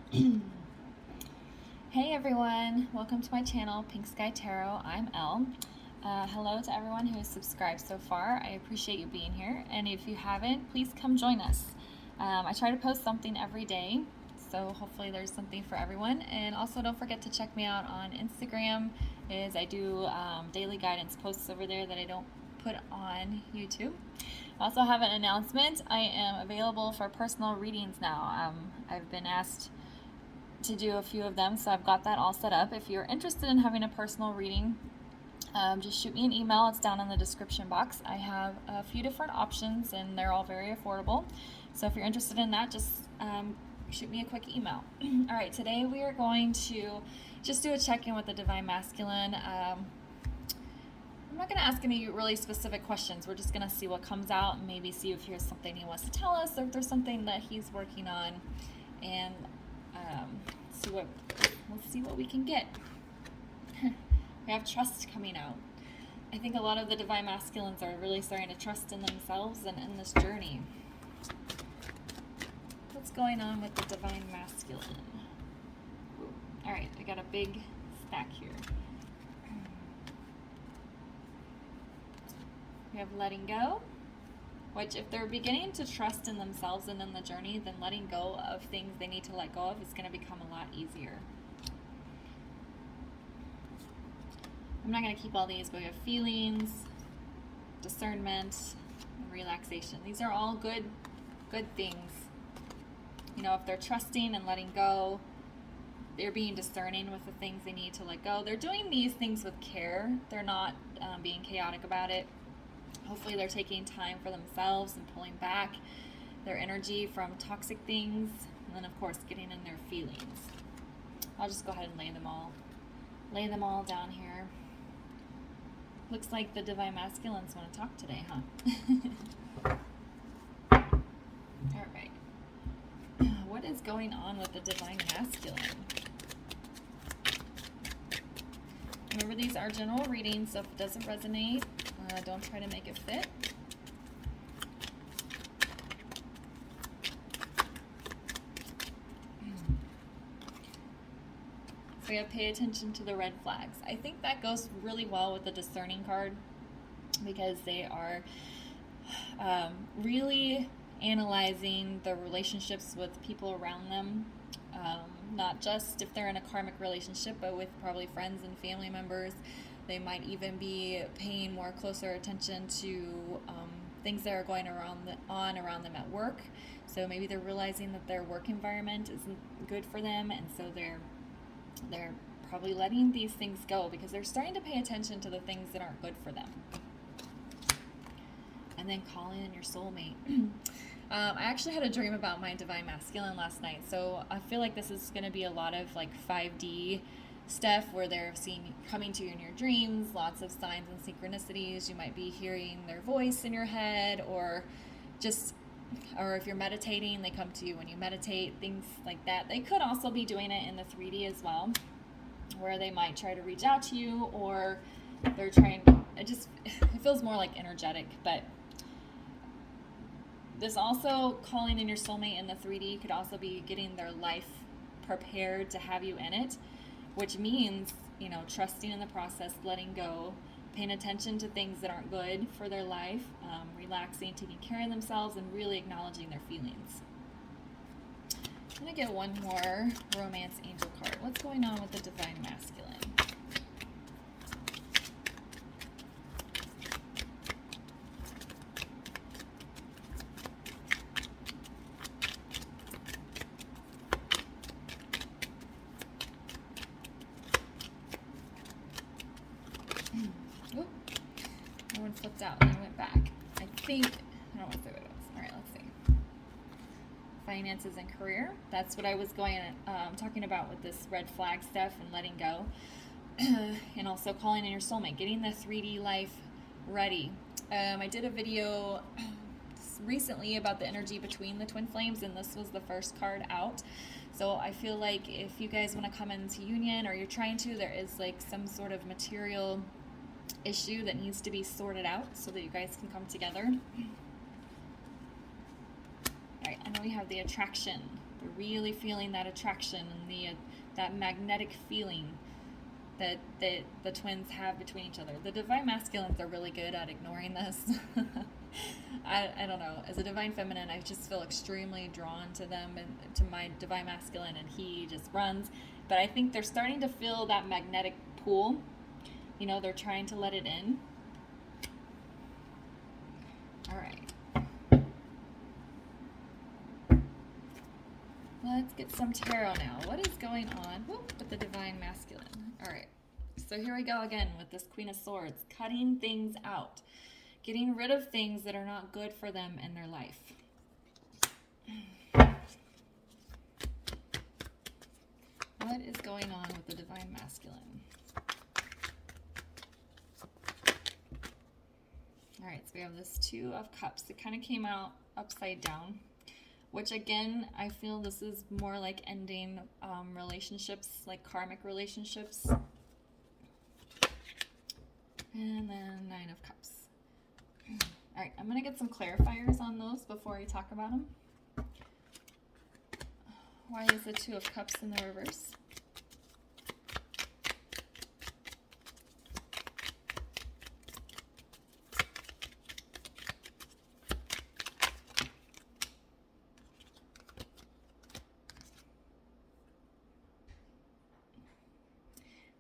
Hey everyone, welcome to my channel, Pink Sky Tarot. I'm Elle. Hello to everyone who has subscribed so far. I appreciate you being here, and if you haven't, please come join us. I try to post something every day, so hopefully there's something for everyone. And also don't forget to check me out on Instagram, as I do daily guidance posts over there that I don't put on YouTube. I also have an announcement. I am available for personal readings now. I've been asked to do a few of them, so I've got that all set up. If you're interested in having a personal reading, just shoot me an email. It's down in the description box. I have a few different options and they're all very affordable, so if you're interested in that, just shoot me a quick email. All right, today we are going to just do a check-in with the Divine Masculine. I'm not going to ask any really specific questions. We're just going to see what comes out and maybe see if there's something he wants to tell us or if there's something that he's working on, and let's see what we can get. We have trust coming out. I think a lot of the Divine Masculines are really starting to trust in themselves and in this journey. What's going on with the Divine Masculine? All right, I got a big stack here. We have letting go, which if they're beginning to trust in themselves and in the journey, then letting go of things they need to let go of is going to become a lot easier. I'm not going to keep all these, but we have feelings, discernment, and relaxation. These are all good things. You know, if they're trusting and letting go, they're being discerning with the things they need to let go. They're doing these things with care. They're not being chaotic about it. Hopefully they're taking time for themselves and pulling back their energy from toxic things, and then of course getting in their feelings. I'll just go ahead and lay them all down here. Looks like the Divine Masculines want to talk today, huh? All right. What is going on with the Divine Masculine? Remember, these are general readings, so if it doesn't resonate, don't try to make it fit. So we have pay attention to the red flags. I think that goes really well with the discerning card, because they are really analyzing the relationships with people around them. Not just if they're in a karmic relationship, but with probably friends and family members. They might even be paying more closer attention to things that are going on around them at work. So maybe they're realizing that their work environment isn't good for them, and so they're probably letting these things go because they're starting to pay attention to the things that aren't good for them. And then calling in your soulmate. I actually had a dream about my Divine Masculine last night, so I feel like this is going to be a lot of like 5D stuff where they're coming to you in your dreams, lots of signs and synchronicities. You might be hearing their voice in your head, or if you're meditating, they come to you when you meditate, things like that. They could also be doing it in the 3D as well, where they might try to reach out to you, or they're trying to, it feels more like energetic. But this also, calling in your soulmate in the 3D, could also be getting their life prepared to have you in it, which means, you know, trusting in the process, letting go, paying attention to things that aren't good for their life, relaxing, taking care of themselves, and really acknowledging their feelings. I'm going to get one more Romance Angel card. What's going on with the Divine Masculine? That one flipped out and I went back. I don't want to say what it was. All right, let's see. Finances and career. That's what I was talking about with this red flag stuff and letting go. And also calling in your soulmate, getting the 3D life ready. I did a video recently about the energy between the twin flames, and this was the first card out. So I feel like if you guys want to come into union, or you're trying to, there is like some sort of material issue that needs to be sorted out so that you guys can come together. All right, and then we have the attraction They're really feeling that attraction and that magnetic feeling that the twins have between each other. The divine masculines are really good at ignoring this. I don't know. As a divine feminine, I just feel extremely drawn to them and to my divine masculine, and he just runs. But I think they're starting to feel that magnetic pull. You know, they're trying to let it in. All right. Let's get some tarot now. What is going on with the divine masculine? All right. So here we go again with this Queen of Swords. Cutting things out. Getting rid of things that are not good for them in their life. What is going on with the divine masculine? All right, so we have this Two of Cups. It kind of came out upside down, which again, I feel this is more like ending relationships, like karmic relationships. And then Nine of Cups. All right, I'm going to get some clarifiers on those before I talk about them. Why is the Two of Cups in the reverse?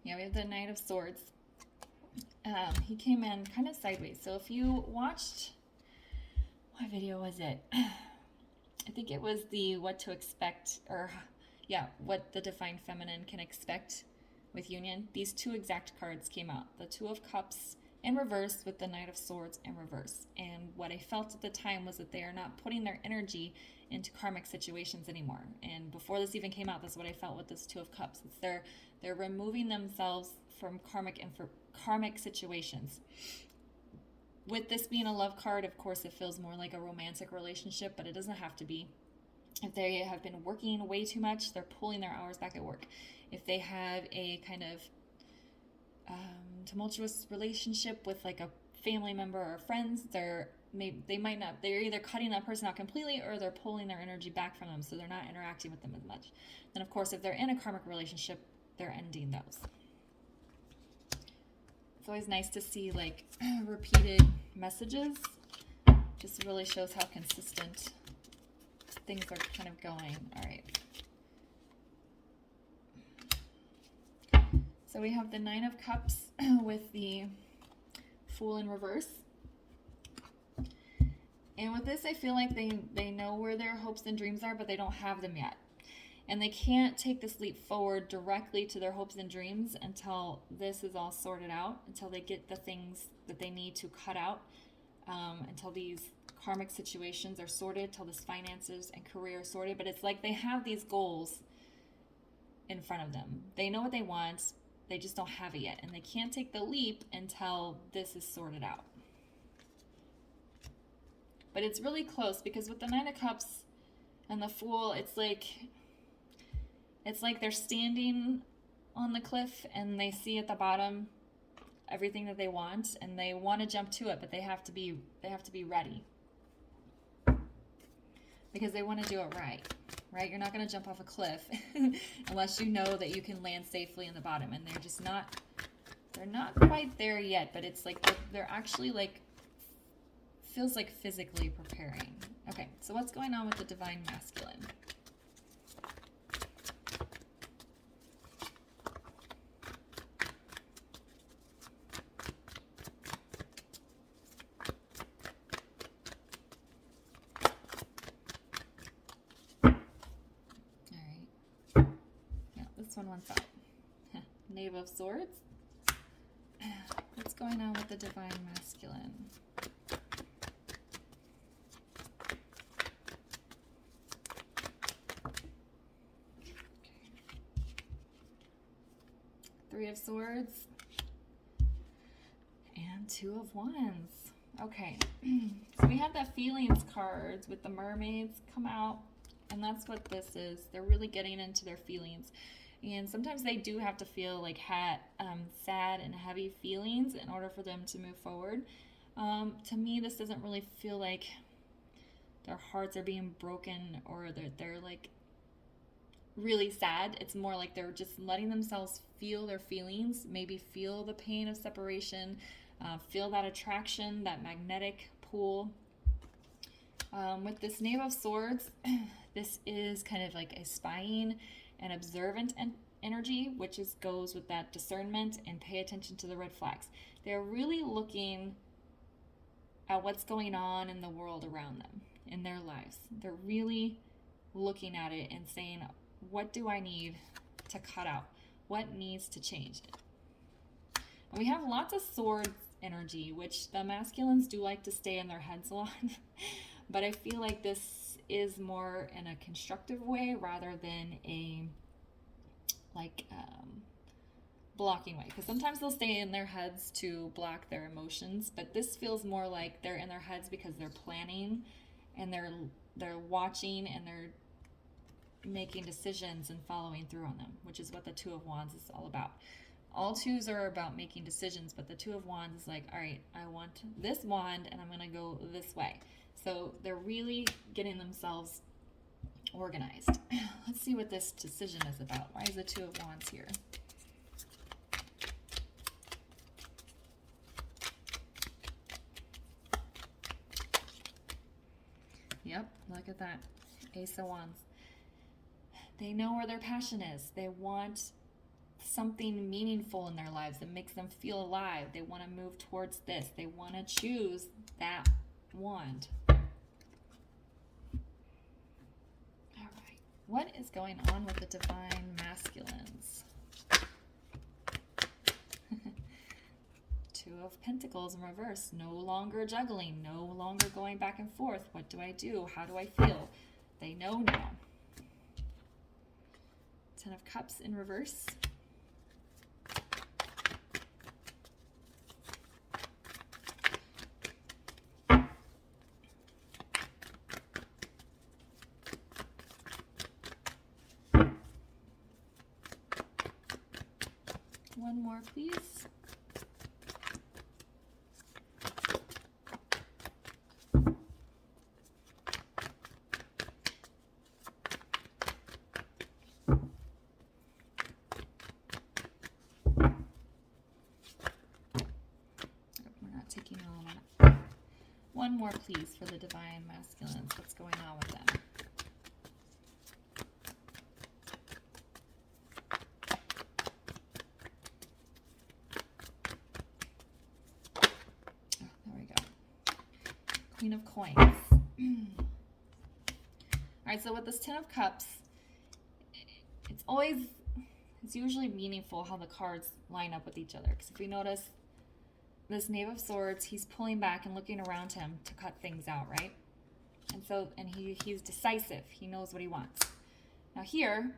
Yeah, we have the Knight of Swords. He came in kind of sideways. So if you watched, what video was it? I think it was the what to expect, or yeah, what the divine feminine can expect with union. These two exact cards came out. The Two of Cups in reverse with the Knight of Swords in reverse. And what I felt at the time was that they are not putting their energy into karmic situations anymore. And before this even came out, that's what I felt with this Two of Cups. It's they're removing themselves from karmic situations. With this being a love card, of course, it feels more like a romantic relationship, but it doesn't have to be. If they have been working way too much, they're pulling their hours back at work. If they have a kind of tumultuous relationship with like a family member or friends, they're either cutting that person out completely or they're pulling their energy back from them, so they're not interacting with them as much. Then, of course, if they're in a karmic relationship, they're ending those. It's always nice to see like repeated messages. Just really shows how consistent things are kind of going. All right. So we have the Nine of Cups with the Fool in reverse. And with this, I feel like they know where their hopes and dreams are, but they don't have them yet. And they can't take this leap forward directly to their hopes and dreams until this is all sorted out, until they get the things that they need to cut out, until these karmic situations are sorted, until this finances and career are sorted. But it's like they have these goals in front of them. They know what they want, they just don't have it yet. And they can't take the leap until this is sorted out. But it's really close, because with the Nine of Cups and the Fool, it's like they're standing on the cliff and they see at the bottom everything that they want, and they want to jump to it, but they have to be ready, because they want to do it right? You're not going to jump off a cliff unless you know that you can land safely in the bottom, and they're not quite there yet, but it's like they're actually like, feels like physically preparing. Okay, so what's going on with the divine masculine? One wants out. Knave of Swords. What's going on with the divine masculine? Okay. Three of Swords and Two of Wands. Okay, so we had the feelings cards with the mermaids come out, and that's what this is. They're really getting into their feelings. And sometimes they do have to feel like sad and heavy feelings in order for them to move forward. To me, this doesn't really feel like their hearts are being broken, or they're like really sad. It's more like they're just letting themselves feel their feelings, maybe feel the pain of separation, feel that attraction, that magnetic pull. With this Knave of Swords, this is kind of like a spying and observant energy, which goes with that discernment and pay attention to the red flags. They're really looking at what's going on in the world around them, in their lives. They're really looking at it and saying, what do I need to cut out? What needs to change? And we have lots of swords energy, which the masculines do like to stay in their heads a lot. But I feel like this is more in a constructive way rather than a blocking way, because sometimes they'll stay in their heads to block their emotions, but this feels more like they're in their heads because they're planning and they're watching and they're making decisions and following through on them, which is what the Two of Wands is all about. All twos are about making decisions, but the Two of Wands is like, all right, I want this wand and I'm going to go this way. So they're really getting themselves organized. Let's see what this decision is about. Why is the Two of Wands here? Yep, look at that. Ace of Wands. They know where their passion is. They want something meaningful in their lives that makes them feel alive. They want to move towards this. They want to choose that wand. All right. What is going on with the divine masculines? Two of Pentacles in reverse. No longer juggling. No longer going back and forth. What do I do? How do I feel? They know now. Ten of Cups in reverse. One more, please. Taking all that. One more, please, for the divine masculines. What's going on with them? Oh, there we go. Queen of Coins. All right, so with this Ten of Cups, it's usually meaningful how the cards line up with each other. Because if you notice, this Knave of Swords, he's pulling back and looking around him to cut things out, right? And he's decisive. He knows what he wants. Now here,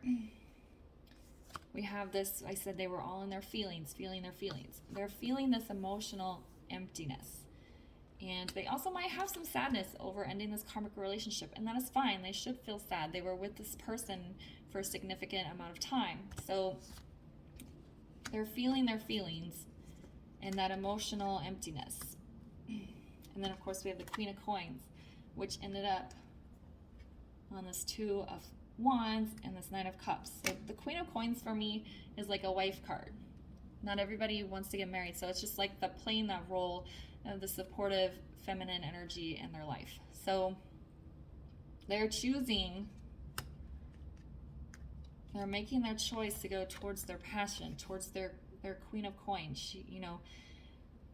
we have this, I said they were all in their feelings, feeling their feelings. They're feeling this emotional emptiness. And they also might have some sadness over ending this karmic relationship, and that is fine. They should feel sad. They were with this person for a significant amount of time. So they're feeling their feelings and that emotional emptiness. And then, of course, we have the Queen of Coins, which ended up on this Two of Wands and this Knight of Cups. So the Queen of Coins for me is like a wife card. Not everybody wants to get married, so it's just like playing that role of the supportive feminine energy in their life. So they're making their choice to go towards their passion, towards their Queen of Coins.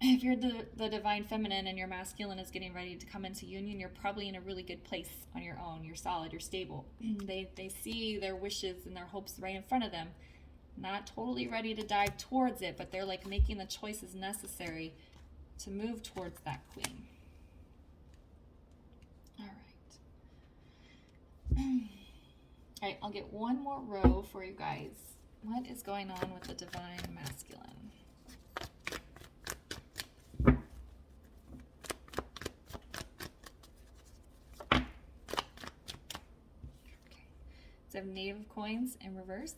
If you're the divine feminine and your masculine is getting ready to come into union, you're probably in a really good place on your own. You're solid, you're stable. They see their wishes and their hopes right in front of them. Not totally ready to dive towards it, but they're like making the choices necessary to move towards that queen. All right. All right, I'll get one more row for you guys. What is going on with the divine masculine? Okay. So I have Knave of Coins in reverse.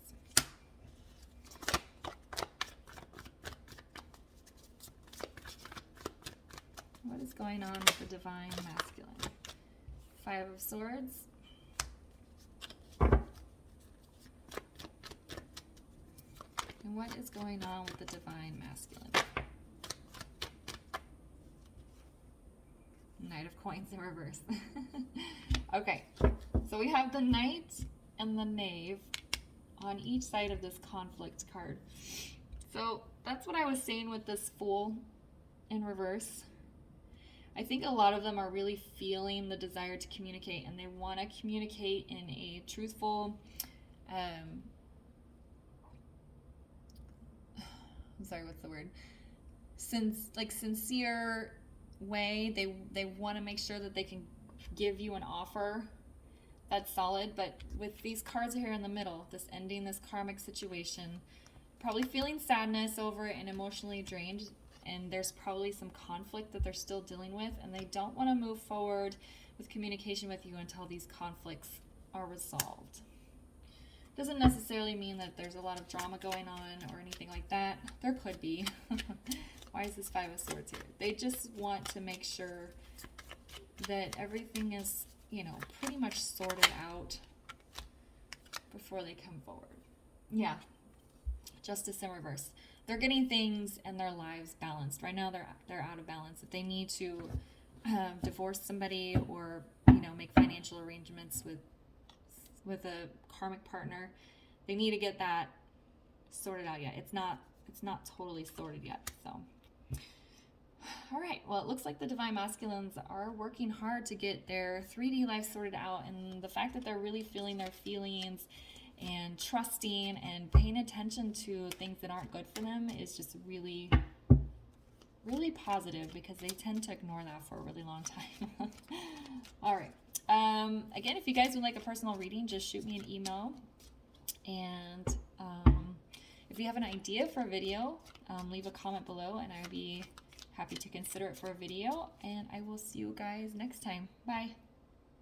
What is going on with the divine masculine? Five of Swords. And what is going on with the Divine Masculine? Knight of Coins in reverse. Okay, so we have the Knight and the Knave on each side of this conflict card. So that's what I was saying with this Fool in reverse. I think a lot of them are really feeling the desire to communicate, and they want to communicate in a truthful, I'm sorry, what's the word? Sincere way. They want to make sure that they can give you an offer that's solid. But with these cards here in the middle, this ending this karmic situation, probably feeling sadness over it and emotionally drained, and there's probably some conflict that they're still dealing with, and they don't want to move forward with communication with you until these conflicts are resolved. Doesn't necessarily mean that there's a lot of drama going on or anything like that. There could be. Why is this Five of Swords here? They just want to make sure that everything is, you know, pretty much sorted out before they come forward. Yeah. Justice in reverse. They're getting things in their lives balanced. Right now they're out of balance. If they need to divorce somebody or, you know, make financial arrangements with a karmic partner, they need to get that sorted out yet. It's not totally sorted yet. So all right, well, it looks like the Divine Masculines are working hard to get their 3D life sorted out, and the fact that they're really feeling their feelings and trusting and paying attention to things that aren't good for them is just really, really positive, because they tend to ignore that for a really long time. All right. Again, if you guys would like a personal reading, just shoot me an email. And if you have an idea for a video, leave a comment below, and I would be happy to consider it for a video. And I will see you guys next time. Bye.